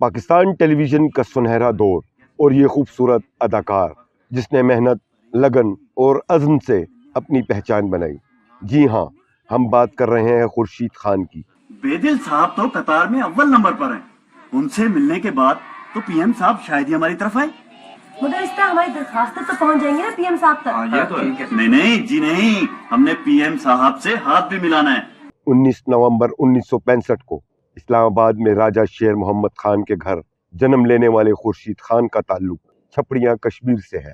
پاکستان ٹیلی vision کا سنہرا دور اور یہ خوبصورت اداکار جس نے محنت، لگن اور عزم سے اپنی پہچان بنائی۔ جی ہاں، ہم بات کر رہے ہیں خورشید خان کی۔ بیدل صاحب تو قطار میں اول نمبر پر ہیں، ان سے ملنے کے بعد تو پی ایم صاحب شاید ہی ہماری طرف آئے، مگر اس طرح ہماری درخواست تو پہنچ جائیں گے نا پی ایم صاحب تک۔ نہیں جی نہیں، ہم نے پی ایم صاحب سے ہاتھ بھی ملانا ہے۔ 19 نومبر 1965 کو اسلام آباد میں راجہ شیر محمد خان کے گھر جنم لینے والے خورشید خان کا تعلق چھپڑیاں کشمیر سے ہے۔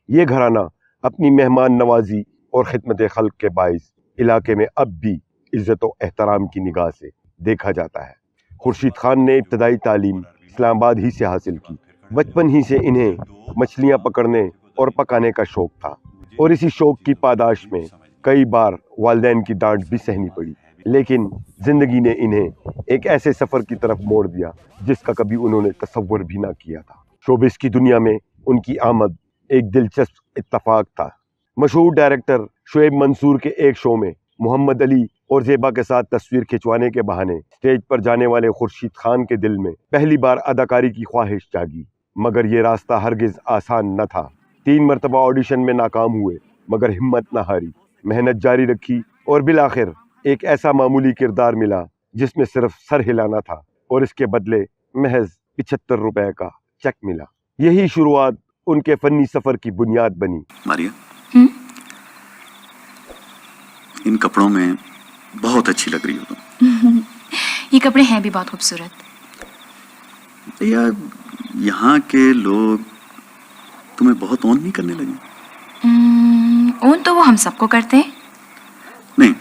یہ گھرانہ اپنی مہمان نوازی اور خدمت خلق کے باعث علاقے میں اب بھی عزت و احترام کی نگاہ سے دیکھا جاتا ہے۔ خورشید خان نے ابتدائی تعلیم اسلام آباد ہی سے حاصل کی۔ بچپن ہی سے انہیں مچھلیاں پکڑنے اور پکانے کا شوق تھا اور اسی شوق کی پاداش میں کئی بار والدین کی ڈانٹ بھی سہنی پڑی، لیکن زندگی نے انہیں ایک ایسے سفر کی طرف موڑ دیا جس کا کبھی انہوں نے تصور بھی نہ کیا تھا۔ شوبز کی دنیا میں ان کی آمد ایک دلچسپ اتفاق تھا۔ مشہور ڈائریکٹر شعیب منصور کے ایک شو میں محمد علی اور زیبا کے ساتھ تصویر کھنچوانے کے بہانے اسٹیج پر جانے والے خورشید خان کے دل میں پہلی بار اداکاری کی خواہش جاگی، مگر یہ راستہ ہرگز آسان نہ تھا۔ 3 مرتبہ آڈیشن میں ناکام ہوئے، مگر ہمت نہ ہاری، محنت جاری رکھی اور بالآخر ایک ایسا معمولی کردار ملا جس میں صرف سر ہلانا تھا اور اس کے بدلے محض 75 روپے کا چیک ملا۔ یہی شروعات ان کے فنی سفر کی بنیاد بنی۔ ماریا، ان کپڑوں میں بہت اچھی لگ رہی ہو تم۔ یہ کپڑے ہیں بھی بہت خوبصورت۔ یہاں کے لوگ تمہیں بہت اون نہیں کرنے لگے؟ اون تو وہ ہم سب کو کرتے ہیں۔ نہیں،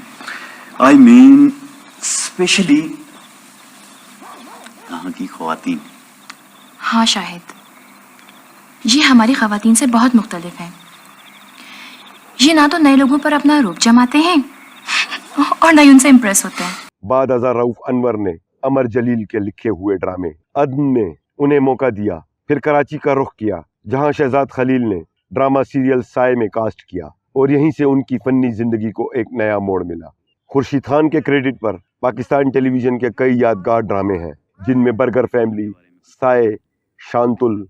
آئی مین اسپیشلی یہاں کی خواتین۔ ہاں شاہد، یہ ہماری خواتین سے بہت مختلف ہیں۔ یہ نہ تو نئے لوگوں پر اپنا روپ جماتے ہیں اور نہ ہی ان سے امپریس ہوتے ہیں۔ بعد ازاں رؤف انور نے امر جلیل کے لکھے ہوئے ڈرامے عدن میں انہیں موقع دیا، پھر کراچی کا رخ کیا جہاں شہزاد خلیل نے ڈرامہ سیریل سائے میں کاسٹ کیا اور یہیں سے ان کی فنی زندگی کو ایک نیا موڑ ملا۔ خورشید خان کے کریڈٹ پر پاکستان ٹیلی ویژن کے کئی یادگار ڈرامے ہیں جن میں برگر فیملی، سائے، شانتل،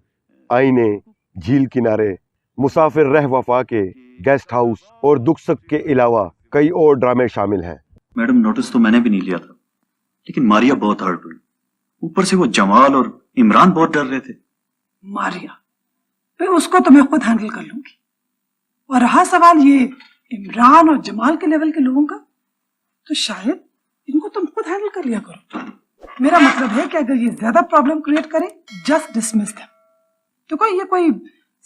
آئینے، جھیل کنارے، مسافر رہ وفا کے، گیسٹ ہاؤس اور دکھ سکھ کے علاوہ کئی اور ڈرامے شامل ہیں۔ میڈم، نوٹس تو میں نے بھی نہیں لیا تھا، لیکن ماریا بہت ہرٹ ہوئی، اوپر سے وہ جمال اور عمران بہت ڈر رہے تھے۔ ماریا، پھر اس کو تو میں خود ہینڈل کر لوں گی۔ اور رہا سوال یہ عمران اور جمال کے لیول کے لوگوں کا، تو شاید ان کو تم خود ہینڈل کر لیا کرو۔ میرا مطلب ہے کہ اگر یہ زیادہ پرابلم کریٹ کریں، جسٹ ڈسمس دیم۔ تو یہ کوئی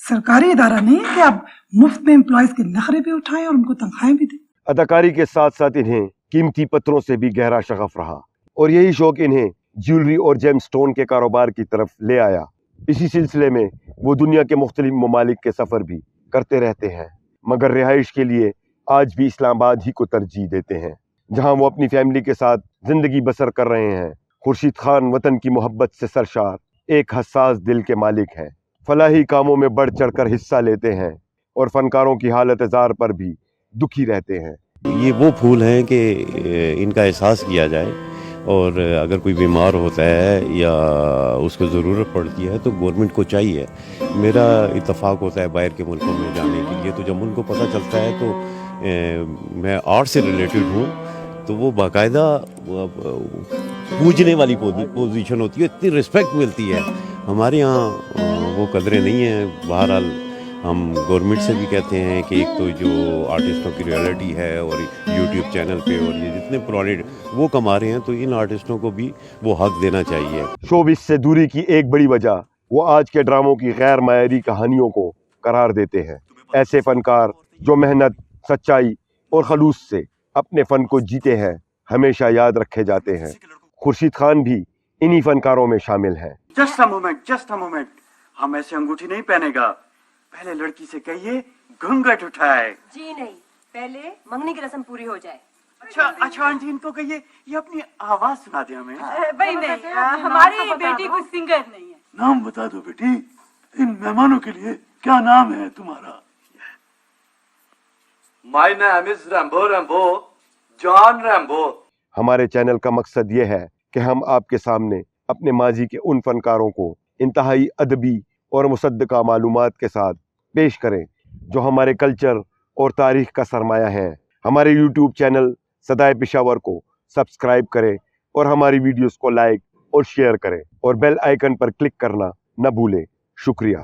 سرکاری ادارہ نہیں ہے کہ آپ مفت میں امپلائیز کے نخرے بھی اٹھائیں اور ان کو تنخواہیں بھی دیں۔ اداکاری کے ساتھ ساتھ انہیں قیمتی پتھروں سے بھی گہرا شغف رہا اور یہی شوق انہیں جیولری اور جیم سٹون کے کاروبار کی طرف لے آیا۔ اسی سلسلے میں وہ دنیا کے مختلف ممالک کے سفر بھی کرتے رہتے ہیں، مگر رہائش کے لیے آج بھی اسلام آباد ہی کو ترجیح دیتے ہیں جہاں وہ اپنی فیملی کے ساتھ زندگی بسر کر رہے ہیں۔ خورشید خان وطن کی محبت سے سرشار ایک حساس دل کے مالک ہیں، فلاحی کاموں میں بڑھ چڑھ کر حصہ لیتے ہیں اور فنکاروں کی حالت زار پر بھی دکھی رہتے ہیں۔ یہ وہ پھول ہیں کہ ان کا احساس کیا جائے، اور اگر کوئی بیمار ہوتا ہے یا اس کو ضرورت پڑتی ہے تو گورنمنٹ کو چاہیے۔ میرا اتفاق ہوتا ہے باہر کے ملکوں میں جانے کے لیے، تو جب ان کو پتہ چلتا ہے تو میں آرٹ سے ریلیٹڈ ہوں تو وہ باقاعدہ پوجنے والی پوزیشن ہوتی ہے، اتنی رسپیکٹ ملتی ہے۔ ہمارے یہاں وہ قدریں نہیں ہیں۔ بہرحال ہم گورنمنٹ سے بھی کہتے ہیں کہ ایک تو جو آرٹسٹوں کی ریئلٹی ہے اور یوٹیوب چینل پہ اور یہ جتنے پرانے وہ کما رہے ہیں تو ان آرٹسٹوں کو بھی وہ حق دینا چاہیے۔ شوبز سے دوری کی ایک بڑی وجہ وہ آج کے ڈراموں کی غیر معیاری کہانیوں کو قرار دیتے ہیں۔ ایسے فنکار جو محنت، سچائی اور خلوص سے اپنے فن کو جیتے ہیں ہمیشہ یاد رکھے جاتے ہیں۔ خورشید خان بھی انہی فنکاروں میں شامل ہیں۔ جسٹ اے مومنٹ، ہم ایسے انگوٹھی نہیں پہنے گا، پہلے لڑکی سے کہیے گھونگھٹ اٹھائے۔ جی نہیں، پہلے منگنی کی رسم پوری ہو جائے۔ اچھا آنٹی، ان کو کہیے یہ اپنی آواز سنا دے ہمیں۔ بھائی نہیں، ہماری بیٹی کوئی سنگر نہیں ہے۔ نام بتا دو بیٹی، ان مہمانوں کے لیے کیا نام ہے تمہارا؟ My name is Rambo, John Rambo۔ ہمارے چینل کا مقصد یہ ہے کہ ہم آپ کے سامنے اپنے ماضی کے ان فنکاروں کو انتہائی ادبی اور مصدقہ معلومات کے ساتھ پیش کریں جو ہمارے کلچر اور تاریخ کا سرمایہ ہیں۔ ہمارے یوٹیوب چینل صدائے پشاور کو سبسکرائب کریں اور ہماری ویڈیوز کو لائک اور شیئر کریں اور بیل آئیکن پر کلک کرنا نہ بھولیں۔ شکریہ۔